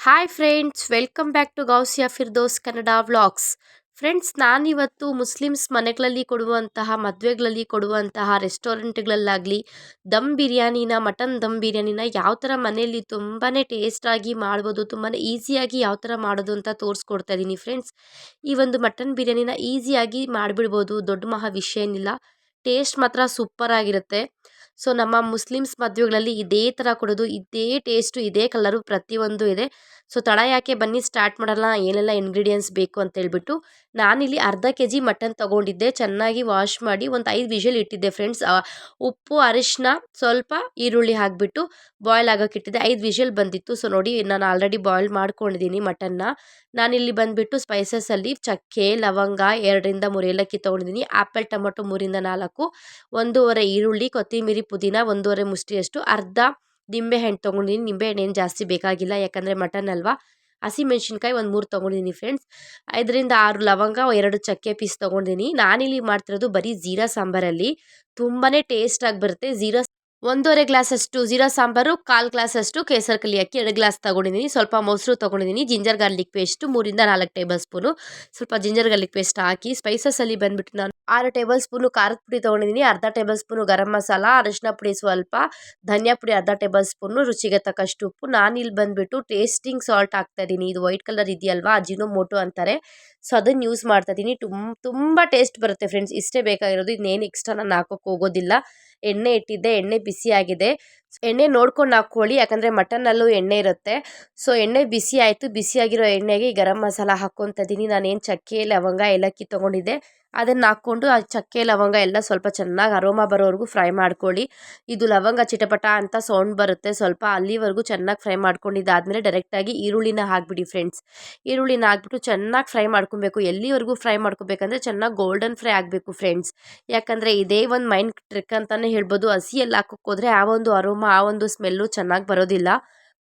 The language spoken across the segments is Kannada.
Hi friends, welcome back to Gousiya Firdose Kannada vlogs. Friends, ನಾನಿವತ್ತು ಮುಸ್ಲಿಮ್ಸ್ ಮನೆಗಳಲ್ಲಿ ಕೊಡುವಂತಹ ಮದುವೆಗಳಲ್ಲಿ ಕೊಡುವಂತಹ ರೆಸ್ಟೋರೆಂಟ್ಗಳಲ್ಲಾಗಲಿ ಮಟನ್ ದಮ್ ಬಿರಿಯಾನಿನ ಯಾವ ಥರ ಮನೆಯಲ್ಲಿ ತುಂಬಾ ಟೇಸ್ಟಾಗಿ ಮಾಡ್ಬೋದು, ತುಂಬಾ ಈಸಿಯಾಗಿ ಯಾವ ಥರ ಮಾಡೋದು ಅಂತ ತೋರಿಸ್ಕೊಡ್ತಾ ಇದ್ದೀನಿ ಫ್ರೆಂಡ್ಸ್. ಈ ಒಂದು ಮಟನ್ ಬಿರಿಯಾನಿನ ಈಸಿಯಾಗಿ ಮಾಡಿಬಿಡ್ಬೋದು, ದೊಡ್ಡ ಮಹಾ ವಿಷಯ ಏನಿಲ್ಲ. ಟೇಸ್ಟ್ ಮಾತ್ರ ಸೂಪರ್ ಆಗಿರುತ್ತೆ. ಸೊ ನಮ್ಮ ಮುಸ್ಲಿಮ್ಸ್ ಮದುವೆಗಳಲ್ಲಿ ಇದೇ ಥರ ಕೊಡೋದು, ಇದೇ ಟೇಸ್ಟು, ಇದೇ ಕಲರು ಪ್ರತಿಯೊಂದು ಇದೆ. ಸೊ ತಡ ಯಾಕೆ, ಬನ್ನಿ ಸ್ಟಾರ್ಟ್ ಮಾಡೋಣ. ಏನೆಲ್ಲ ಇಂಗ್ರೀಡಿಯೆಂಟ್ಸ್ ಬೇಕು ಅಂತ ಹೇಳ್ಬಿಟ್ಟು, ನಾನಿಲ್ಲಿ ಅರ್ಧ ಕೆ ಜಿ ಮಟನ್ ತೊಗೊಂಡಿದ್ದೆ. ಚೆನ್ನಾಗಿ ವಾಶ್ ಮಾಡಿ ಒಂದು 5 ವಿಷಲ್ ಇಟ್ಟಿದ್ದೆ ಫ್ರೆಂಡ್ಸ್. ಉಪ್ಪು, ಅರಿಶಿನ, ಸ್ವಲ್ಪ ಈರುಳ್ಳಿ ಹಾಕಿಬಿಟ್ಟು ಬಾಯ್ಲ್ ಆಗೋಕೆ ಇಟ್ಟಿದ್ದೆ. 5 ವಿಷಲ್ ಬಂದಿತ್ತು. ಸೊ ನೋಡಿ, ನಾನು ಆಲ್ರೆಡಿ ಬಾಯ್ಲ್ ಮಾಡ್ಕೊಂಡಿದ್ದೀನಿ ಮಟನ್ನ. ನಾನಿಲ್ಲಿ ಬಂದುಬಿಟ್ಟು ಸ್ಪೈಸಸಲ್ಲಿ ಚಕ್ಕೆ, ಲವಂಗ, 2ರಿಂದ 3 ಏಲಕ್ಕಿ ತೊಗೊಂಡಿದ್ದೀನಿ. ಆ್ಯಪಲ್ ಟೊಮೊಟೊ 3ರಿಂದ 4, ಒಂದೂವರೆ ಈರುಳ್ಳಿ, ಕೊತ್ತಂಬರಿ, ಪುದೀನ, ಒಂದೂವರೆ ಮುಷ್ಟಿಯಷ್ಟು, ಅರ್ಧ ನಿಂಬೆಹಣ್ಣು ತೊಗೊಂಡಿದ್ದೀನಿ. ನಿಂಬೆಹಣ್ಣು ಏನು ಜಾಸ್ತಿ ಬೇಕಾಗಿಲ್ಲ, ಯಾಕಂದರೆ ಮಟನ್ ಅಲ್ವಾ. ಹಸಿಮೆಣ್ಸಿನ್ಕಾಯಿ ಒಂದು 3 ತೊಗೊಂಡಿದ್ದೀನಿ ಫ್ರೆಂಡ್ಸ್. 5ರಿಂದ 6 ಲವಂಗ, 2 ಚಕ್ಕೆ ಪೀಸ್ ತೊಗೊಂಡಿದ್ದೀನಿ. ನಾನಿಲ್ಲಿ ಮಾಡ್ತಿರೋದು ಬರೀ ಜೀರಾ ಸಾಂಬಾರಲ್ಲಿ. ತುಂಬಾ ಟೇಸ್ಟಾಗಿ ಬರುತ್ತೆ. ಒಂದೂವರೆ ಗ್ಲಾಸಷ್ಟು ಜೀರಾ ಸಾಂಬಾರು, 1/4 ಗ್ಲಾಸಷ್ಟು ಕೇಸರಿ ಕಲಿ ಅಕ್ಕಿ, 2 ಗ್ಲಾಸ್ ತೊಗೊಂಡಿದ್ದೀನಿ. ಸ್ವಲ್ಪ ಮೊಸರು ತೊಗೊಂಡಿದ್ದೀನಿ. ಜಿಂಜರ್ ಗಾರ್ಲಿಕ್ ಪೇಸ್ಟು 3ರಿಂದ 4 ಟೇಬಲ್ ಸ್ಪೂನು. ಸ್ವಲ್ಪ ಜಿಂಜರ್ ಗಾರ್ಲಿಕ್ ಪೇಸ್ಟ್ ಹಾಕಿ, ಸ್ಪೈಸಸಲ್ಲಿ ಬಂದುಬಿಟ್ಟು ನಾನು 6 ಟೇಬಲ್ ಸ್ಪೂನು ಖಾರದ ಪುಡಿ ತೊಗೊಂಡಿದ್ದೀನಿ. ಅರ್ಧ ಟೇಬಲ್ ಸ್ಪೂನು ಗರಂ ಮಸಾಲ, ಅರಿಶಿನ ಪುಡಿ ಸ್ವಲ್ಪ, ಧನಿಯಾ ಪುಡಿ ಅರ್ಧ ಟೇಬಲ್ ಸ್ಪೂನು, ರುಚಿಗೆ ತಕ್ಕಷ್ಟು ಉಪ್ಪು. ನಾನಿಲ್ಲಿ ಬಂದುಬಿಟ್ಟು ಟೇಸ್ಟಿಂಗ್ ಸಾಲ್ಟ್ ಹಾಕ್ತಾಯಿದ್ದೀನಿ. ಇದು ವೈಟ್ ಕಲರ್ ಇದೆಯಲ್ವಾ, ಅಜಿನೋಮೋಟೊ ಅಂತಾರೆ. ಸೊ ಅದನ್ನು ಯೂಸ್ ಮಾಡ್ತಾಯಿದ್ದೀನಿ. ತುಂಬ ಟೇಸ್ಟ್ ಬರುತ್ತೆ ಫ್ರೆಂಡ್ಸ್. ಇಷ್ಟೇ ಬೇಕಾಗಿರೋದು, ಇನ್ನೇನು ಎಕ್ಸ್ಟ್ರಾ ನಾನು ಹಾಕೋಕ್ಕೆ ಹೋಗೋದಿಲ್ಲ. ಎಣ್ಣೆ ಇಟ್ಟಿದ್ದೆ, ಎಣ್ಣೆ ಬಿಸಿ ಆಗಿದೆ. ಎಣ್ಣೆ ನೋಡ್ಕೊಂಡು ಹಾಕ್ಕೊಳ್ಳಿ, ಯಾಕಂದರೆ ಮಟನ್ನಲ್ಲೂ ಎಣ್ಣೆ ಇರುತ್ತೆ. ಸೊ ಎಣ್ಣೆ ಬಿಸಿ ಆಯಿತು. ಬಿಸಿಯಾಗಿರೋ ಎಣ್ಣೆಗೆ ಈ ಗರಂ ಮಸಾಲ ಹಾಕ್ಕೊತಾ ಇದ್ದೀನಿ. ನಾನೇನು ಚಕ್ಕೆ, ಲವಂಗ, ಏಲಕ್ಕಿ ತೊಗೊಂಡಿದ್ದೆ ಅದನ್ನು ಹಾಕ್ಕೊಂಡು, ಆ ಚಕ್ಕೆ ಲವಂಗ ಎಲ್ಲ ಸ್ವಲ್ಪ ಚೆನ್ನಾಗಿ ಅರೋಮಾ ಬರೋವರೆಗೂ ಫ್ರೈ ಮಾಡ್ಕೊಳ್ಳಿ. ಇದು ಲವಂಗ ಚಿಟಪಟ ಅಂತ ಸೌಂಡ್ ಬರುತ್ತೆ ಸ್ವಲ್ಪ, ಅಲ್ಲಿವರೆಗೂ ಚೆನ್ನಾಗಿ ಫ್ರೈ ಮಾಡ್ಕೊಂಡಿದ್ದಾದಮೇಲೆ ಡೈರೆಕ್ಟಾಗಿ ಈರುಳ್ಳಿನ ಹಾಕ್ಬಿಡಿ ಫ್ರೆಂಡ್ಸ್. ಈರುಳ್ಳಿನ ಹಾಕ್ಬಿಟ್ಟು ಚೆನ್ನಾಗಿ ಫ್ರೈ ಮಾಡ್ಕೊಬೇಕು. ಎಲ್ಲಿವರೆಗೂ ಫ್ರೈ ಮಾಡ್ಕೋಬೇಕಂದ್ರೆ ಚೆನ್ನಾಗಿ ಗೋಲ್ಡನ್ ಫ್ರೈ ಆಗಬೇಕು ಫ್ರೆಂಡ್ಸ್. ಯಾಕಂದರೆ ಇದೇ ಒಂದು ಮೈನ್ ಟ್ರಿಕ್ ಅಂತಲೇ ಹೇಳ್ಬೋದು. ಹಸಿಯಲ್ಲಿ ಹಾಕೋಕ್ಕೆ ಹೋದರೆ ಆ ಒಂದು ಅರೋಮಾ, ಆ ಒಂದು ಸ್ಮೆಲ್ಲು ಚೆನ್ನಾಗಿ ಬರೋದಿಲ್ಲ.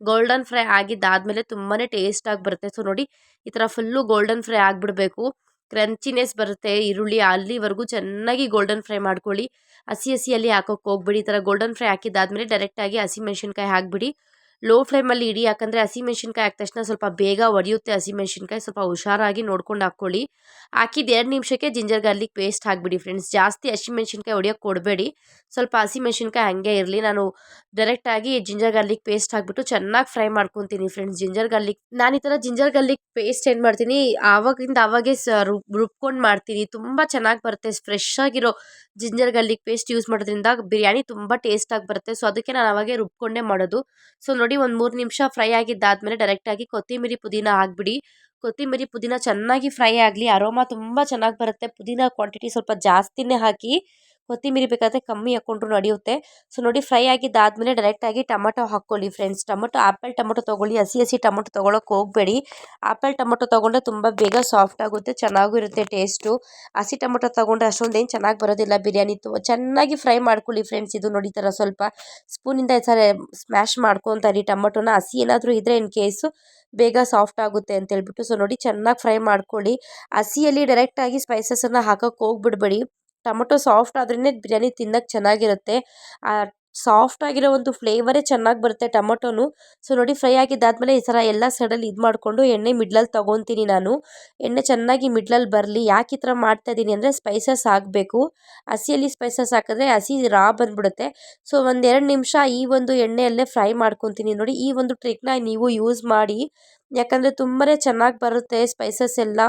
ಗೋಲ್ಡನ್ ಫ್ರೈ ಆಗಿದ್ದಾದಮೇಲೆ ತುಂಬಾ ಟೇಸ್ಟಾಗಿ ಬರುತ್ತೆ. ಸೊ ನೋಡಿ, ಈ ಥರ ಫುಲ್ಲು ಗೋಲ್ಡನ್ ಫ್ರೈ ಆಗಿಬಿಡ್ಬೇಕು. ಕ್ರಂಚಿನೆಸ್ ಬರುತ್ತೆ ಈರುಳ್ಳಿ, ಅಲ್ಲಿವರೆಗೂ ಚೆನ್ನಾಗಿ ಗೋಲ್ಡನ್ ಫ್ರೈ ಮಾಡ್ಕೊಳ್ಳಿ. ಹಸಿಯಲ್ಲಿ ಹಾಕೋಕ್ಕೆ ಹೋಗ್ಬಿಡಿ. ಈ ಥರ ಗೋಲ್ಡನ್ ಫ್ರೈ ಹಾಕಿದ್ದಾದಮೇಲೆ ಡೈರೆಕ್ಟಾಗಿ ಹಸಿಮೆಣ್ಸಿನ್ಕಾಯಿ ಹಾಕಿಬಿಡಿ. ಲೋ ಫ್ಲೇಮಲ್ಲಿ ಇಡಿ, ಯಾಕಂದರೆ ಹಸಿಮೆಣ್ಸಿನ್ಕಾಯಿ ಹಾಕಿದ ತಕ್ಷಣ ಸ್ವಲ್ಪ ಬೇಗ ಒಡೆಯುತ್ತೆ ಹಸಿಮೆಣ್ಸಿನ್ಕಾಯಿ. ಸ್ವಲ್ಪ ಹುಷಾರಾಗಿ ನೋಡ್ಕೊಂಡು ಹಾಕ್ಕೊಳ್ಳಿ. ಹಾಕಿದ 2 ನಿಮಿಷಕ್ಕೆ ಜಿಂಜರ್ ಗಾರ್ಲಿಕ್ ಪೇಸ್ಟ್ ಹಾಕಿಬಿಡಿ ಫ್ರೆಂಡ್ಸ್. ಜಾಸ್ತಿ ಹಸಿಮೆಣ್ಸಿನ್ಕಾಯಿ ಹೊಡಿಯೋಕ್ಕೆ ಕೊಡಬೇಡಿ, ಸ್ವಲ್ಪ ಹಸಿಮೆಣ್ಸಿನ್ಕಾಯಿ ಹಾಗೆ ಇರಲಿ. ನಾನು ಡೈರೆಕ್ಟಾಗಿ ಜಿಂಜರ್ ಗಾರ್ಲಿಕ್ ಪೇಸ್ಟ್ ಹಾಕಿಬಿಟ್ಟು ಚೆನ್ನಾಗಿ ಫ್ರೈ ಮಾಡ್ಕೊತೀನಿ ಫ್ರೆಂಡ್ಸ್. ನಾನು ಈ ಥರ ಜಿಂಜರ್ ಗಾರ್ಲಿಕ್ ಪೇಸ್ಟ್ ಏನು ಮಾಡ್ತೀನಿ, ಆವಾಗಿಂದ ಆವಾಗೇ ರುಬ್ಕೊಂಡು ಮಾಡ್ತೀನಿ. ತುಂಬ ಚೆನ್ನಾಗಿ ಬರುತ್ತೆ. ಫ್ರೆಶ್ ಆಗಿರೋ ಜಿಂಜರ್ ಗಾರ್ಲಿಕ್ ಪೇಸ್ಟ್ ಯೂಸ್ ಮಾಡೋದ್ರಿಂದ ಬಿರಿಯಾನಿ ತುಂಬ ಟೇಸ್ಟಾಗಿ ಬರುತ್ತೆ. ಸೊ ಅದಕ್ಕೆ ನಾನು ಆವಾಗೇ ರುಬ್ಕೊಂಡೇ ಮಾಡೋದು. ಸೊ ನೋಡಿ, ಒಂದು 3 ನಿಮಿಷ ಫ್ರೈ ಆಗಿದ್ದಾದಮೇಲೆ ಡೈರೆಕ್ಟಾಗಿ ಕೊತ್ತಂಬರಿ ಪುದೀನ ಹಾಕ್ಬಿಡಿ. ಕೊತ್ತಂಬರಿ ಪುದೀನ ಚೆನ್ನಾಗಿ ಫ್ರೈ ಆಗಲಿ. ಅರೋಮಾ ತುಂಬ ಚೆನ್ನಾಗಿ ಬರುತ್ತೆ. ಪುದೀನ ಕ್ವಾಂಟಿಟಿ ಸ್ವಲ್ಪ ಜಾಸ್ತಿನೇ ಹಾಕಿ, ಕೊತ್ತಂಬರಿ ಬೇಕಾದರೆ ಕಮ್ಮಿ ಹಾಕ್ಕೊಂಡ್ರು ನಡೆಯುತ್ತೆ. ಸೊ ನೋಡಿ, ಫ್ರೈ ಆಗಿದ್ದಾದಮೇಲೆ ಡೈರೆಕ್ಟಾಗಿ ಟೊಮೊಟೊ ಹಾಕ್ಕೊಳ್ಳಿ ಫ್ರೆಂಡ್ಸ್. ಆ್ಯಪಲ್ ಟೊಮೊಟೊ ತೊಗೊಳ್ಳಿ. ಹಸಿ ಟೊಮೊಟೊ ತೊಗೊಳಕ್ಕೆ ಹೋಗಬೇಡಿ. ಆ್ಯಪಲ್ ಟೊಮೊಟೊ ತೊಗೊಂಡ್ರೆ ತುಂಬ ಬೇಗ ಸಾಫ್ಟ್ ಆಗುತ್ತೆ, ಚೆನ್ನಾಗೂ ಇರುತ್ತೆ ಟೇಸ್ಟು. ಹಸಿ ಟೊಮೊಟೊ ತೊಗೊಂಡ್ರೆ ಅಷ್ಟೊಂದೇನು ಚೆನ್ನಾಗಿ ಬರೋದಿಲ್ಲ ಬಿರಿಯಾನಿ. ಚೆನ್ನಾಗಿ ಫ್ರೈ ಮಾಡ್ಕೊಳ್ಳಿ ಫ್ರೆಂಡ್ಸ್. ಇದು ನೋಡಿ, ಈ ಥರ ಸ್ವಲ್ಪ ಸ್ಪೂನಿಂದ ಈ ಥರ ಸ್ಮ್ಯಾಶ್ ಮಾಡ್ಕೊತಾ ಇರಿ ಟೊಮೊಟೊನ. ಹಸಿ ಏನಾದರೂ ಇದ್ದರೆ ಇನ್ ಕೇಸು ಬೇಗ ಸಾಫ್ಟ್ ಆಗುತ್ತೆ ಅಂತ ಹೇಳ್ಬಿಟ್ಟು. ಸೊ ನೋಡಿ, ಚೆನ್ನಾಗಿ ಫ್ರೈ ಮಾಡ್ಕೊಳ್ಳಿ. ಹಸಿಯಲ್ಲಿ ಡೈರೆಕ್ಟಾಗಿ ಸ್ಪೈಸಸನ್ನು ಹಾಕೋಕ್ಕೆ ಹೋಗ್ಬಿಡ್ಬೇಡಿ. ಟೊಮೊಟೊ ಸಾಫ್ಟ್ ಆದ್ರೇ ಬಿರಿಯಾನಿ ತಿನ್ನೋಕ್ಕೆ ಚೆನ್ನಾಗಿರುತ್ತೆ. ಸಾಫ್ಟ್ ಆಗಿರೋ ಒಂದು ಫ್ಲೇವರೇ ಚೆನ್ನಾಗಿ ಬರುತ್ತೆ ಟೊಮೊಟೊನು. ಸೊ ನೋಡಿ, ಫ್ರೈ ಆಗಿದ್ದಾದಮೇಲೆ ಈ ಥರ ಎಲ್ಲ ಸೈಡಲ್ಲಿ ಇದು ಮಾಡಿಕೊಂಡು ಎಣ್ಣೆ ಮಿಡ್ಲಲ್ಲಿ ತೊಗೊತೀನಿ ನಾನು. ಎಣ್ಣೆ ಚೆನ್ನಾಗಿ ಮಿಡ್ಲಲ್ಲಿ ಬರಲಿ. ಯಾಕೆ ಈ ಥರ ಮಾಡ್ತಾಯಿದ್ದೀನಿ ಅಂದರೆ, ಸ್ಪೈಸಸ್ ಹಾಕಬೇಕು. ಹಸಿಯಲ್ಲಿ ಸ್ಪೈಸಸ್ ಹಾಕಿದ್ರೆ ಹಸಿ ರಾ ಬಂದುಬಿಡುತ್ತೆ. ಸೊ ಒಂದು 2 ನಿಮಿಷ ಈ ಒಂದು ಎಣ್ಣೆಯಲ್ಲೇ ಫ್ರೈ ಮಾಡ್ಕೊತೀನಿ. ನೋಡಿ, ಈ ಒಂದು ಟ್ರಿಕ್ನ ನೀವು ಯೂಸ್ ಮಾಡಿ, ಯಾಕಂದರೆ ತುಂಬಾ ಚೆನ್ನಾಗಿ ಬರುತ್ತೆ. ಸ್ಪೈಸಸ್ ಎಲ್ಲ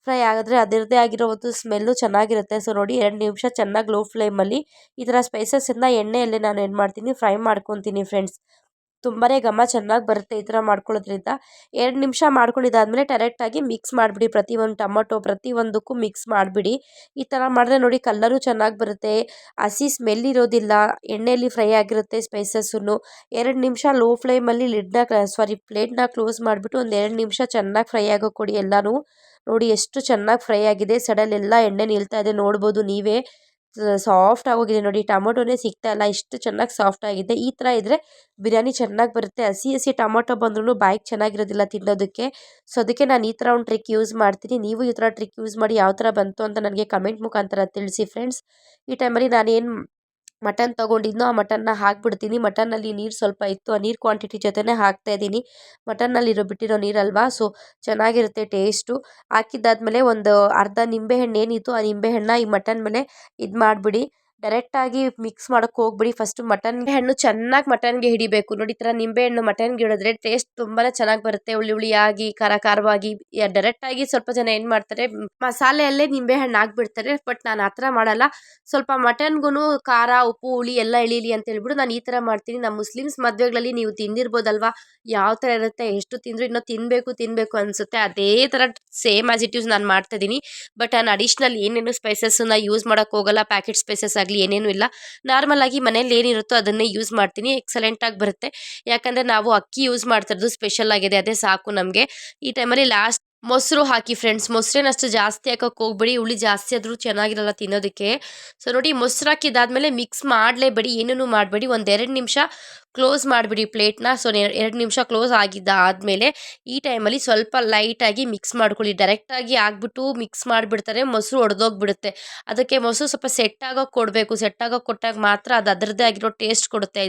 ಫ್ರೈ ಆಗಿದ್ರೆ ಅದರದ್ದೇ ಆಗಿರೋ ಒಂದು ಸ್ಮೆಲ್ಲು ಚೆನ್ನಾಗಿರುತ್ತೆ. ಸೊ ನೋಡಿ, 2 ನಿಮಿಷ ಚೆನ್ನಾಗಿ ಲೋ ಫ್ಲೇಮಲ್ಲಿ ಈ ಥರ ಸ್ಪೈಸಸನ್ನು ಎಣ್ಣೆಯಲ್ಲೇ ನಾನು ಏನು ಮಾಡ್ತೀನಿ, ಫ್ರೈ ಮಾಡ್ಕೊತೀನಿ ಫ್ರೆಂಡ್ಸ್. ತುಂಬಾ ಘಮ ಚೆನ್ನಾಗಿ ಬರುತ್ತೆ ಈ ಥರ ಮಾಡ್ಕೊಳ್ಳೋದ್ರಿಂದ. 2 ನಿಮಿಷ ಮಾಡ್ಕೊಂಡಿದ್ದಾದಮೇಲೆ ಡೈರೆಕ್ಟಾಗಿ ಮಿಕ್ಸ್ ಮಾಡಿಬಿಡಿ. ಪ್ರತಿಯೊಂದು ಟೊಮೊಟೊ ಪ್ರತಿಯೊಂದಕ್ಕೂ ಮಿಕ್ಸ್ ಮಾಡಿಬಿಡಿ. ಈ ಥರ ಮಾಡಿದ್ರೆ ನೋಡಿ, ಕಲ್ಲರು ಚೆನ್ನಾಗಿ ಬರುತ್ತೆ, ಹಸಿ ಸ್ಮೆಲ್ ಇರೋದಿಲ್ಲ, ಎಣ್ಣೆಯಲ್ಲಿ ಫ್ರೈ ಆಗಿರುತ್ತೆ ಸ್ಪೈಸಸ್ಸನ್ನು. 2 ನಿಮಿಷ ಲೋ ಫ್ಲೇಮಲ್ಲಿ ಪ್ಲೇಟ್ನ ಕ್ಲೋಸ್ ಮಾಡಿಬಿಟ್ಟು ಒಂದು 2 ನಿಮಿಷ ಚೆನ್ನಾಗಿ ಫ್ರೈ ಆಗೋಕ್ಕೆ ಕೊಡಿ ಎಲ್ಲನೂ. ನೋಡಿ, ಎಷ್ಟು ಚೆನ್ನಾಗಿ ಫ್ರೈ ಆಗಿದೆ. ಸೈಡಲ್ಲೆಲ್ಲ ಎಣ್ಣೆ ನಿಲ್ತಾ ಇದೆ, ನೋಡ್ಬೋದು ನೀವೇ. ಸಾಫ್ಟ್ ಆಗೋಗಿದೆ ನೋಡಿ, ಟೊಮೊಟೊನೇ ಸಿಗ್ತಾ ಇಲ್ಲ, ಇಷ್ಟು ಚೆನ್ನಾಗಿ ಸಾಫ್ಟ್ ಆಗಿದೆ. ಈ ಥರ ಇದ್ದರೆ ಬಿರಿಯಾನಿ ಚೆನ್ನಾಗಿ ಬರುತ್ತೆ. ಹಸಿ ಟೊಮೊಟೊ ಬಂದ್ರೂ ಬಾಯಿಗೆ ಚೆನ್ನಾಗಿರೋದಿಲ್ಲ ತಿನ್ನೋದಕ್ಕೆ. ಸೊ ಅದಕ್ಕೆ ನಾನು ಈ ಥರ ಒಂದು ಟ್ರಿಕ್ ಯೂಸ್ ಮಾಡ್ತೀನಿ. ನೀವು ಈ ಥರ ಟ್ರಿಕ್ ಯೂಸ್ ಮಾಡಿ ಯಾವ ಥರ ಬಂತು ಅಂತ ನನಗೆ ಕಮೆಂಟ್ ಮುಖಾಂತರ ತಿಳಿಸಿ ಫ್ರೆಂಡ್ಸ್. ಈ ಟೈಮಲ್ಲಿ ನಾನೇನು ಮಟನ್ ತೊಗೊಂಡಿದ್ನೋ ಆ ಮಟನ್ನ ಹಾಕ್ಬಿಡ್ತೀನಿ. ಮಟನ್ನಲ್ಲಿ ನೀರು ಸ್ವಲ್ಪ ಇತ್ತು, ಆ ನೀರು ಕ್ವಾಂಟಿಟಿ ಜೊತೆನೇ ಹಾಕ್ತಾಯಿದ್ದೀನಿ. ಮಟನ್ನಲ್ಲಿರೋ ಬಿಟ್ಟಿರೋ ನೀರಲ್ವಾ, ಸೊ ಚೆನ್ನಾಗಿರುತ್ತೆ ಟೇಸ್ಟು. ಹಾಕಿದ್ದಾದ್ಮೇಲೆ ಒಂದು ಅರ್ಧ ನಿಂಬೆಹಣ್ಣು ಏನಿತ್ತು ಆ ನಿಂಬೆಹಣ್ಣನ್ನ ಈ ಮಟನ್ ಮೇಲೆ ಇದು ಮಾಡಿಬಿಡಿ. ಡೈರೆಕ್ಟಾಗಿ ಮಿಕ್ಸ್ ಮಾಡೋಕ್ಕೆ ಹೋಗ್ಬಿಡಿ. ಫಸ್ಟು ಹಣ್ಣು ಚೆನ್ನಾಗಿ ಮಟನ್ಗೆ ಹಿಡಿಬೇಕು. ನೋಡಿ, ಈ ಥರ ನಿಂಬೆಹಣ್ಣು ಮಟನ್ಗೆ ಹಿಡಿದ್ರೆ ಟೇಸ್ಟ್ ತುಂಬಾ ಚೆನ್ನಾಗಿ ಬರುತ್ತೆ. ಹುಳಿ ಹುಳಿಯಾಗಿ ಖಾರ ಖಾರವಾಗಿ. ಡೈರೆಕ್ಟಾಗಿ ಸ್ವಲ್ಪ ಜನ ಏನು ಮಾಡ್ತಾರೆ, ಮಸಾಲೆಯಲ್ಲೇ ನಿಂಬೆಹಣ್ಣು ಹಾಕ್ಬಿಡ್ತಾರೆ. ಬಟ್ ನಾನು ಆ ಥರ ಮಾಡಲ್ಲ. ಸ್ವಲ್ಪ ಮಟನ್ಗೂ ಖಾರ ಉಪ್ಪು ಹುಳಿ ಎಲ್ಲ ಇಳೀಲಿ ಅಂತ ಹೇಳ್ಬಿಟ್ಟು ನಾನು ಈ ಥರ ಮಾಡ್ತೀನಿ. ನಮ್ಮ ಮುಸ್ಲಿಮ್ಸ್ ಮದುವೆಗಳಲ್ಲಿ ನೀವು ತಿಂದಿರ್ಬೋದಲ್ವಾ ಯಾವ ಥರ ಇರುತ್ತೆ, ಎಷ್ಟು ತಿಂದರೂ ಇನ್ನೂ ತಿನ್ನಬೇಕು ಅನಿಸುತ್ತೆ. ಅದೇ ಥರ ಸೇಮ್ ಆಸ್ ಇಟ್ ಈಸ್ ನಾನು ಮಾಡ್ತಾಯಿದ್ದೀನಿ. ಬಟ್ ನಾನು ಅಡಿಷ್ನಲ್ ಏನೇನು ಸ್ಪೈಸಸ್ಸನ್ನ ಯೂಸ್ ಮಾಡೋಕ್ಕೆ ಹೋಗಲ್ಲ. ಪ್ಯಾಕೆಟ್ ಸ್ಪೈಸಸ್ ಆಗಲಿ ಏನೇನು ಇಲ್ಲ. ನಾರ್ಮಲ್ ಆಗಿ ಮನೇಲಿ ಏನಿರುತ್ತೋ ಅದನ್ನೇ ಯೂಸ್ ಮಾಡ್ತೀನಿ. ಎಕ್ಸಲೆಂಟಾಗಿ ಬರುತ್ತೆ. ಯಾಕಂದರೆ ನಾವು ಅಕ್ಕಿ ಯೂಸ್ ಮಾಡ್ತಿರೋದು ಸ್ಪೆಷಲ್ ಆಗಿದೆ, ಅದೇ ಸಾಕು ನಮಗೆ. ಈ ಟೈಮಲ್ಲಿ ಲಾಸ್ಟ್ ಮೊಸರು ಹಾಕಿ ಫ್ರೆಂಡ್ಸ್. ಮೊಸರೇನಷ್ಟು ಜಾಸ್ತಿ ಹಾಕೋಕ್ಕೆ ಹೋಗ್ಬೇಡಿ, ಹುಳಿ ಜಾಸ್ತಿ ಆದರೂ ಚೆನ್ನಾಗಿರಲ್ಲ ತಿನ್ನೋದಕ್ಕೆ. ಸೊ ನೋಡಿ, ಮೊಸರು ಹಾಕಿದ್ದಾದ್ಮೇಲೆ ಮಿಕ್ಸ್ ಮಾಡಲೇಬೇಡಿ, ಏನೂ ಮಾಡಬೇಡಿ. ಒಂದು 2 ನಿಮಿಷ ಕ್ಲೋಸ್ ಮಾಡಿಬಿಡಿ ಪ್ಲೇಟ್ನ. ಸೊ 2 ನಿಮಿಷ ಕ್ಲೋಸ್ ಆಗಿದ್ದಾದಮೇಲೆ ಈ ಟೈಮಲ್ಲಿ ಸ್ವಲ್ಪ ಲೈಟಾಗಿ ಮಿಕ್ಸ್ ಮಾಡ್ಕೊಳ್ಳಿ. ಡೈರೆಕ್ಟಾಗಿ ಹಾಕ್ಬಿಟ್ಟು ಮಿಕ್ಸ್ ಮಾಡಿಬಿಡ್ತಾರೆ, ಮೊಸರು ಒಡೆದೋಗ್ಬಿಡುತ್ತೆ. ಅದಕ್ಕೆ ಮೊಸರು ಸ್ವಲ್ಪ ಸೆಟ್ ಆಗೋಕ್ಕೆ ಕೊಡಬೇಕು. ಸೆಟ್ ಆಗೋಕ್ಕೆ ಕೊಟ್ಟಾಗ ಮಾತ್ರ ಅದು ಅದರದ್ದೇ ಆಗಿರೋ ಟೇಸ್ಟ್ ಕೊಡುತ್ತೆ.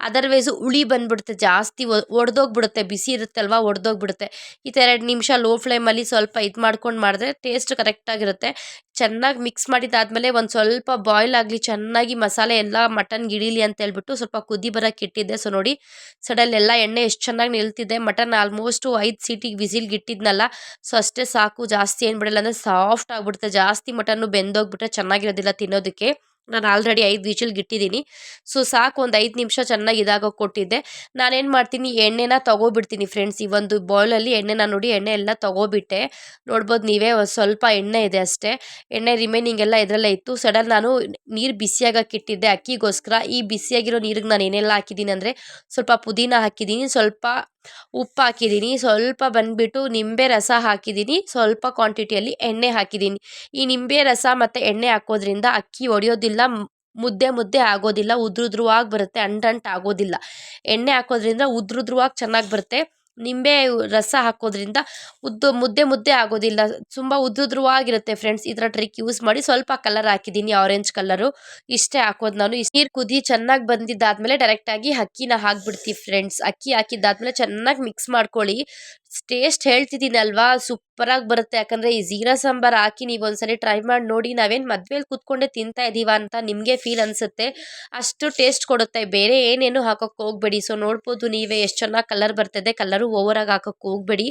ಅದರ್ವೈಸು ಹುಳಿ ಬಂದುಬಿಡುತ್ತೆ, ಜಾಸ್ತಿ ಒಡೆದೋಗ್ಬಿಡುತ್ತೆ. ಬಿಸಿ ಇರುತ್ತೆ ಅಲ್ವಾ, ಒಡೆದೋಗ್ಬಿಡುತ್ತೆ. ಈ ಥರ 2 ನಿಮಿಷ ಲೋ ಫ್ಲೇಮಲ್ಲಿ ಸ್ವಲ್ಪ ಇದು ಮಾಡ್ಕೊಂಡು ಮಾಡಿದ್ರೆ ಟೇಸ್ಟ್ ಕರೆಕ್ಟಾಗಿರುತ್ತೆ. ಚೆನ್ನಾಗಿ ಮಿಕ್ಸ್ ಮಾಡಿದ್ದಾದಮೇಲೆ ಒಂದು ಸ್ವಲ್ಪ ಬಾಯ್ಲ್ ಆಗಲಿ, ಚೆನ್ನಾಗಿ ಮಸಾಲೆ ಎಲ್ಲ ಮಟನ್ಗೆ ಹಿಡೀಲಿ ಅಂತ ಹೇಳ್ಬಿಟ್ಟು ಸ್ವಲ್ಪ ಕುದಿ ಬರೋಕ್ಕೆ ಇಟ್ಟಿದ್ದೆ. ಸೊ ನೋಡಿ, ಸಡಲ್ಲೆಲ್ಲ ಎಣ್ಣೆ ಎಷ್ಟು ಚೆನ್ನಾಗಿ ನಿಲ್ತಿದೆ. ಮಟನ್ ಆಲ್ಮೋಸ್ಟು 5 ಸೀಟಿಗೆ ವಿಸಿಲ್ಗೆ ಇಟ್ಟಿದ್ನಲ್ಲ, ಸೊ ಅಷ್ಟೇ ಸಾಕು. ಜಾಸ್ತಿ ಏನು ಬಿಡಲ್ಲ, ಅಂದರೆ ಸಾಫ್ಟ್ ಆಗಿಬಿಡುತ್ತೆ. ಜಾಸ್ತಿ ಮಟನ್ನು ಬೆಂದೋಗ್ಬಿಟ್ರೆ ಚೆನ್ನಾಗಿರೋದಿಲ್ಲ ತಿನ್ನೋದಕ್ಕೆ. ನಾನು ಆಲ್ರೆಡಿ 5 ವಿಜಿಲ್ಗೆ ಇಟ್ಟಿದ್ದೀನಿ. ಸೊ ಸಾಕು, ಒಂದು 5 ನಿಮಿಷ ಚೆನ್ನಾಗಿ ಇದಾಗೋಕೆ ಕೊಟ್ಟಿದ್ದೆ. ನಾನೇನು ಮಾಡ್ತೀನಿ, ಎಣ್ಣೆನ ತೊಗೊಬಿಡ್ತೀನಿ ಫ್ರೆಂಡ್ಸ್. ಈ ಒಂದು ಬೌಲಲ್ಲಿ ಎಣ್ಣೆನ ನೋಡಿ, ಎಣ್ಣೆ ಎಲ್ಲ ತೊಗೊಬಿಟ್ಟೆ. ನೋಡ್ಬೋದು ನೀವೇ, ಸ್ವಲ್ಪ ಎಣ್ಣೆ ಇದೆ ಅಷ್ಟೇ. ಎಣ್ಣೆ ರಿಮೈನಿಂಗ್ ಎಲ್ಲ ಇದರಲ್ಲೇ ಇತ್ತು. ಸಡನ್ ನಾನು ನೀರು ಬಿಸಿಯಾಗಕ್ಕೆ ಇಟ್ಟಿದ್ದೆ ಅಕ್ಕಿಗೋಸ್ಕರ. ಈ ಬಿಸಿಯಾಗಿರೋ ನೀರಿಗೆ ನಾನು ಏನೆಲ್ಲ ಹಾಕಿದ್ದೀನಿ ಅಂದರೆ, ಸ್ವಲ್ಪ ಪುದೀನ ಹಾಕಿದ್ದೀನಿ, ಸ್ವಲ್ಪ ಉಪ್ಪು ಹಾಕಿದ್ದೀನಿ, ಸ್ವಲ್ಪ ಬಂದುಬಿಟ್ಟು ನಿಂಬೆ ರಸ ಹಾಕಿದ್ದೀನಿ, ಸ್ವಲ್ಪ ಕ್ವಾಂಟಿಟಿಯಲ್ಲಿ ಎಣ್ಣೆ ಹಾಕಿದ್ದೀನಿ. ಈ ನಿಂಬೆ ರಸ ಮತ್ತು ಎಣ್ಣೆ ಹಾಕೋದ್ರಿಂದ ಅಕ್ಕಿ ಒಡೆಯೋದಿಲ್ಲ, ಮುದ್ದೆ ಆಗೋದಿಲ್ಲ, ಉದ್ರುದ್ರವಾಗಿ ಬರುತ್ತೆ, ಅಂಟು ಆಗೋದಿಲ್ಲ. ಎಣ್ಣೆ ಹಾಕೋದ್ರಿಂದ ಉದ್ರುದ್ರವಾಗಿ ಚೆನ್ನಾಗಿ ಬರುತ್ತೆ. ನಿಂಬೆ ರಸ ಹಾಕೋದ್ರಿಂದ ಮುದ್ದೆ ಆಗೋದಿಲ್ಲ, ತುಂಬ ಉದ್ರುದ್ರವಾಗಿರುತ್ತೆ ಫ್ರೆಂಡ್ಸ್. ಈ ಥರ ಟ್ರಿಕ್ ಯೂಸ್ ಮಾಡಿ. ಸ್ವಲ್ಪ ಕಲರ್ ಹಾಕಿದ್ದೀನಿ, ಆರೆಂಜ್ ಕಲರು. ಇಷ್ಟೇ ಹಾಕೋದು ನಾನು. ನೀರು ಕುದಿ ಚೆನ್ನಾಗಿ ಬಂದಿದ್ದಾದಮೇಲೆ ಡೈರೆಕ್ಟಾಗಿ ಅಕ್ಕಿನ ಹಾಕ್ಬಿಡ್ತೀವಿ ಫ್ರೆಂಡ್ಸ್. ಅಕ್ಕಿ ಹಾಕಿದ್ದಾದಮೇಲೆ ಚೆನ್ನಾಗಿ ಮಿಕ್ಸ್ ಮಾಡ್ಕೊಳ್ಳಿ. ಟೇಸ್ಟ್ ಹೇಳ್ತಿದ್ದೀನಲ್ವಾ, ಸೂಪರಾಗಿ ಬರುತ್ತೆ. ಯಾಕಂದರೆ ಈ ಜೀರಾ ಸಾಂಬಾರು ಹಾಕಿ ನೀವು ಒಂದ್ಸರಿ ಟ್ರೈ ಮಾಡಿ ನೋಡಿ. ನಾವೇನು ಮದುವೆಲಿ ಕೂತ್ಕೊಂಡೇ ತಿಂತಾ ಇದ್ದೀವ ಅಂತ ನಿಮಗೆ ಫೀಲ್ ಅನಿಸುತ್ತೆ, ಅಷ್ಟು ಟೇಸ್ಟ್ ಕೊಡುತ್ತೆ. ಬೇರೆ ಏನೇನು ಹಾಕೋಕ್ಕೆ ಹೋಗಬೇಡಿ. ಸೊ ನೋಡ್ಬೋದು ನೀವೇ ಎಷ್ಟು ಚೆನ್ನಾಗಿ ಕಲರ್ ಬರ್ತಿದೆ. ಕಲರು ಓವರಾಗಿ ಹಾಕೋಕ್ಕೆ ಹೋಗಬೇಡಿ,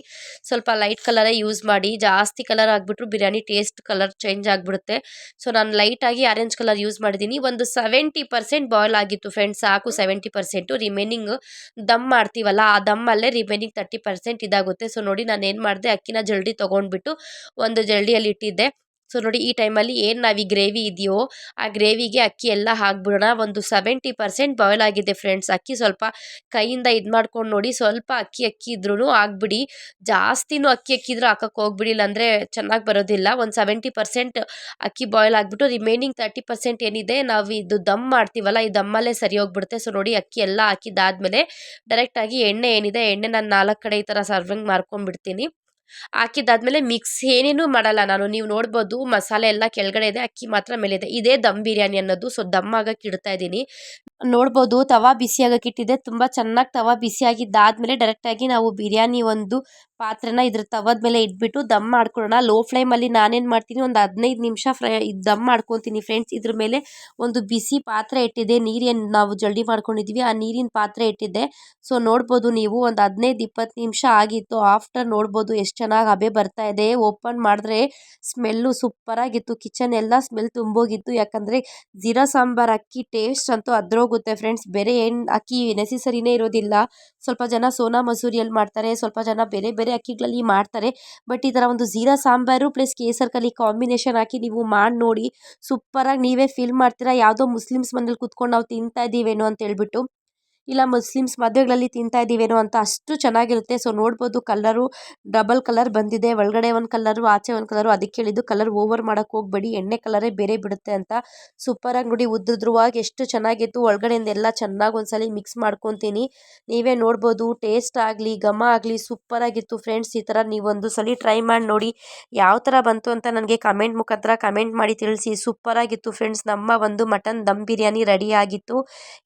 ಸ್ವಲ್ಪ ಲೈಟ್ ಕಲರೇ ಯೂಸ್ ಮಾಡಿ. ಜಾಸ್ತಿ ಕಲರ್ ಆಗಿಬಿಟ್ರು ಬಿರಿಯಾನಿ ಟೇಸ್ಟ್ ಕಲರ್ ಚೇಂಜ್ ಆಗಿಬಿಡುತ್ತೆ. ಸೊ ನಾನು ಲೈಟಾಗಿ ಆರೆಂಜ್ ಕಲರ್ ಯೂಸ್ ಮಾಡಿದ್ದೀನಿ. ಒಂದು 70% ಬಾಯ್ಲ್ ಆಗಿತ್ತು ಫ್ರೆಂಡ್ಸ್, ಸಾಕು. 70% ರಿಮೈನಿಂಗ್ ದಮ್ ಮಾಡ್ತೀವಲ್ಲ, ಆ ದಮ್ಮಲ್ಲೇ ರಿಮೈನಿಂಗ್ 30% ಇದಾಗುತ್ತೆ. ಸೊ ನೋಡಿ, ನಾನು ಏನು ಮಾಡಿದೆ, ಅಕ್ಕಿನ ಜಲ್ದಿ ತೊಗೊಂಡ್ಬಿಟ್ಟು ಒಂದು ಜಲ್ಡಿಯಲ್ಲಿ ಇಟ್ಟಿದ್ದೆ. ಸೊ ನೋಡಿ, ಈ ಟೈಮಲ್ಲಿ ಏನು ನಾವು ಈ ಗ್ರೇವಿ ಇದೆಯೋ ಆ ಗ್ರೇವಿಗೆ ಅಕ್ಕಿ ಎಲ್ಲ ಹಾಕ್ಬಿಡೋಣ. ಒಂದು 70% ಬಾಯ್ಲ್ ಆಗಿದೆ ಫ್ರೆಂಡ್ಸ್. ಅಕ್ಕಿ ಸ್ವಲ್ಪ ಕೈಯಿಂದ ಇದು ಮಾಡ್ಕೊಂಡು ನೋಡಿ, ಸ್ವಲ್ಪ ಅಕ್ಕಿ ಇದ್ರೂ ಹಾಕ್ಬಿಡಿ. ಜಾಸ್ತಿನೂ ಅಕ್ಕಿ ಇದ್ರೂ ಹಾಕೋಕ್ಕೆ ಹೋಗ್ಬಿಡಿ, ಇಲ್ಲಾಂದರೆ ಚೆನ್ನಾಗಿ ಬರೋದಿಲ್ಲ. ಒಂದು 70% ಅಕ್ಕಿ ಬಾಯ್ಲ್ ಆಗಿಬಿಟ್ಟು ರಿಮೈನಿಂಗ್ 30% ಏನಿದೆ ನಾವು ಇದು ದಮ್ ಮಾಡ್ತೀವಲ್ಲ, ಈ ದಮ್ಮಲ್ಲೇ ಸರಿ ಹೋಗ್ಬಿಡುತ್ತೆ. ಸೊ ನೋಡಿ, ಅಕ್ಕಿ ಎಲ್ಲ ಹಾಕಿದ್ದಾದಮೇಲೆ ಡೈರೆಕ್ಟಾಗಿ ಎಣ್ಣೆ ಏನಿದೆ, ಎಣ್ಣೆ ನಾನು 4 ಕಡೆ ಈ ಥರ ಸರ್ವಿಂಗ್ ಮಾಡ್ಕೊಂಡ್ಬಿಡ್ತೀನಿ. ಹಾಕಿದ್ದಾದ್ಮೇಲೆ ಮಿಕ್ಸ್ ಏನೇನೂ ಮಾಡಲ್ಲ ನಾನು. ನೀವು ನೋಡ್ಬೋದು ಮಸಾಲೆ ಎಲ್ಲ ಕೆಳಗಡೆ ಇದೆ, ಅಕ್ಕಿ ಮಾತ್ರ ಮೇಲಿದೆ. ಇದೇ ದಮ್ ಬಿರಿಯಾನಿ ಅನ್ನೋದು. ಸೊ ದಮ್ ಆಗಕ್ಕೆ ಇಡ್ತಾ ಇದ್ದೀನಿ. ನೋಡ್ಬೋದು ತವಾ ಬಿಸಿ ಆಗಕ್ಕೆ ಇಟ್ಟಿದ್ದೆ. ತುಂಬ ಚೆನ್ನಾಗಿ ತವಾ ಬಿಸಿಯಾಗಿದ್ದಾದಮೇಲೆ ಡೈರೆಕ್ಟಾಗಿ ನಾವು ಬಿರಿಯಾನಿ ಒಂದು ಪಾತ್ರೆನ ಇದ್ರ ತವದ ಮೇಲೆ ಇಟ್ಬಿಟ್ಟು ದಮ್ ಮಾಡ್ಕೊಳ್ಳೋಣ. ಲೋ ಫ್ಲೇಮಲ್ಲಿ ನಾನೇನು ಮಾಡ್ತೀನಿ, ಒಂದು 15 ನಿಮಿಷ ದಮ್ ಮಾಡ್ಕೊತೀನಿ ಫ್ರೆಂಡ್ಸ್. ಇದ್ರ ಮೇಲೆ ಒಂದು ಬಿಸಿ ಪಾತ್ರೆ ಇಟ್ಟಿದ್ದೆ. ನೀರೇನು ನಾವು ಜಲ್ದಿ ಮಾಡ್ಕೊಂಡಿದ್ವಿ ಆ ನೀರಿನ ಪಾತ್ರೆ ಇಟ್ಟಿದ್ದೆ. ಸೊ ನೋಡ್ಬೋದು ನೀವು, ಒಂದು 15-20 ನಿಮಿಷ ಆಗಿತ್ತು. ಆಫ್ಟರ್ ನೋಡ್ಬೋದು ಎಷ್ಟು ಚೆನ್ನಾಗಿ ಹಬೆ ಬರ್ತಾ ಇದೆ. ಓಪನ್ ಮಾಡಿದ್ರೆ ಸ್ಮೆಲ್ಲು ಸೂಪರಾಗಿತ್ತು. ಕಿಚನ್ ಎಲ್ಲ ಸ್ಮೆಲ್ ತುಂಬೋಗಿತ್ತು. ಯಾಕಂದರೆ ಜೀರಾ ಸಾಂಬಾರು ಅಕ್ಕಿ ಟೇಸ್ಟ್ ಅಂತೂ ಅದ್ರೋಗುತ್ತೆ ಫ್ರೆಂಡ್ಸ್. ಬೇರೆ ಏನು ಅಕ್ಕಿ ನೆಸೆಸರಿನೇ ಇರೋದಿಲ್ಲ. ಸ್ವಲ್ಪ ಜನ ಸೋನಾ ಮಸೂರಿಯಲ್ಲಿ ಮಾಡ್ತಾರೆ, ಸ್ವಲ್ಪ ಜನ ಬೇರೆ ಬೇರೆ ಅಕ್ಕಿಗಳಲ್ಲಿ ಮಾಡ್ತಾರೆ. ಬಟ್ ಈ ಥರ ಒಂದು ಜೀರಾ ಸಾಂಬಾರು ಪ್ಲಸ್ ಕೇಸರ್ ಕಲಿ ಕಾಂಬಿನೇಷನ್ ಹಾಕಿ ನೀವು ಮಾಡಿ ನೋಡಿ, ಸೂಪರಾಗಿ ನೀವೇ ಫೀಲ್ ಮಾಡ್ತೀರಾ ಯಾವುದೋ ಮುಸ್ಲಿಮ್ಸ್ ಮನೇಲಿ ಕೂತ್ಕೊಂಡು ನಾವು ತಿಂತಾ ಇದ್ದೀವೇನೋ ಅಂತ ಹೇಳ್ಬಿಟ್ಟು. ಇಲ್ಲ ಮುಸ್ಲಿಮ್ಸ್ ಮದುವೆಗಳಲ್ಲಿ ತಿಂತಾ ಇದ್ದೀವೇನೋ ಅಂತ ಅಷ್ಟು ಚೆನ್ನಾಗಿರುತ್ತೆ. ಸೊ ನೋಡ್ಬೋದು ಕಲರು ಡಬಲ್ ಕಲರ್ ಬಂದಿದೆ. ಒಳಗಡೆ ಒಂದು ಕಲರು ಆಚೆ ಒಂದು ಕಲರು. ಅದಕ್ಕೆ ಹೇಳಿದ್ದು ಕಲರ್ ಓವರ್ ಮಾಡಕ್ಕೆ ಹೋಗಬೇಡಿ, ಎಣ್ಣೆ ಕಲರೇ ಬೇರೆ ಬಿಡುತ್ತೆ ಅಂತ. ಸೂಪರಾಗಿ ನೋಡಿ ಉದ್ರುದ್ರವಾಗಿ ಎಷ್ಟು ಚೆನ್ನಾಗಿತ್ತು. ಒಳಗಡೆಯಿಂದ ಎಲ್ಲ ಚೆನ್ನಾಗಿ ಒಂದ್ಸಲಿ ಮಿಕ್ಸ್ ಮಾಡ್ಕೊತೀನಿ. ನೀವೇ ನೋಡ್ಬೋದು ಟೇಸ್ಟ್ ಆಗಲಿ ಘಮ ಆಗಲಿ ಸೂಪರಾಗಿತ್ತು ಫ್ರೆಂಡ್ಸ್. ಈ ಥರ ನೀವೊಂದು ಸಲ ಟ್ರೈ ಮಾಡಿ ನೋಡಿ. ಯಾವ ಥರ ಬಂತು ಅಂತ ನನಗೆ ಕಮೆಂಟ್ ಮುಖಾಂತರ ಕಮೆಂಟ್ ಮಾಡಿ ತಿಳಿಸಿ. ಸೂಪರಾಗಿತ್ತು ಫ್ರೆಂಡ್ಸ್. ನಮ್ಮ ಒಂದು ಮಟನ್ ದಮ್ ಬಿರಿಯಾನಿ ರೆಡಿ ಆಗಿತ್ತು.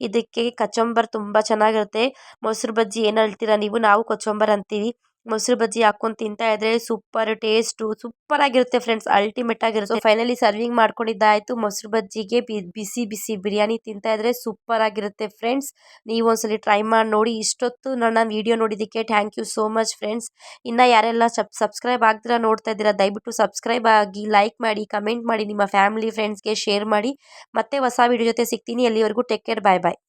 ಇದಕ್ಕೆ ಕಚಂಬರ್ ತುಂಬ ಚೆನ್ನಾಗಿರುತ್ತೆ. ಮೊಸರು ಬಜ್ಜಿ ಏನು ಹೇಳ್ತೀರಾ ನೀವು, ನಾವು ಕಚಂಬರ್ ಅಂತೀವಿ. ಮೊಸರು ಬಜ್ಜಿ ಹಾಕೊಂಡು ತಿಂತಾ ಇದ್ರೆ ಸೂಪರ್ ಟೇಸ್ಟು ಸೂಪರ್ ಆಗಿರುತ್ತೆ ಫ್ರೆಂಡ್ಸ್, ಅಲ್ಟಿಮೇಟ್ ಆಗಿರುತ್ತೆ. ಫೈನಲಿ ಸರ್ವಿಂಗ್ ಮಾಡ್ಕೊಂಡಿದ್ದಾಯ್ತು. ಮೊಸರು ಬಜ್ಜಿಗೆ ಬಿಸಿ ಬಿಸಿ ಬಿರಿಯಾನಿ ತಿಂತಾ ಇದ್ರೆ ಸೂಪರ್ ಆಗಿರುತ್ತೆ ಫ್ರೆಂಡ್ಸ್. ನೀವು ಒಂದ್ಸಲಿ ಟ್ರೈ ಮಾಡಿ ನೋಡಿ. ಇಷ್ಟೊತ್ತು ನನ್ನ ವಿಡಿಯೋ ನೋಡಿದ್ದಕ್ಕೆ thank you so much friends. ಇನ್ನು ಯಾರೆಲ್ಲ ಸಬ್ಸ್ಕ್ರೈಬ್ ಆಗ್ದಿರಾ ನೋಡ್ತಾ ಇದ್ದೀರಾ ದಯವಿಟ್ಟು ಸಬ್ಸ್ಕ್ರೈಬ್ ಆಗಿ, ಲೈಕ್ ಮಾಡಿ, ಕಮೆಂಟ್ ಮಾಡಿ, ನಿಮ್ಮ ಫ್ಯಾಮಿಲಿ ಫ್ರೆಂಡ್ಸ್ಗೆ ಶೇರ್ ಮಾಡಿ. ಮತ್ತೆ ಹೊಸ ವಿಡಿಯೋ ಜೊತೆ ಸಿಗ್ತೀನಿ. ಅಲ್ಲಿವರೆಗೂ ಟೇಕ್ ಕೇರ್, ಬಾಯ್ ಬಾಯ್.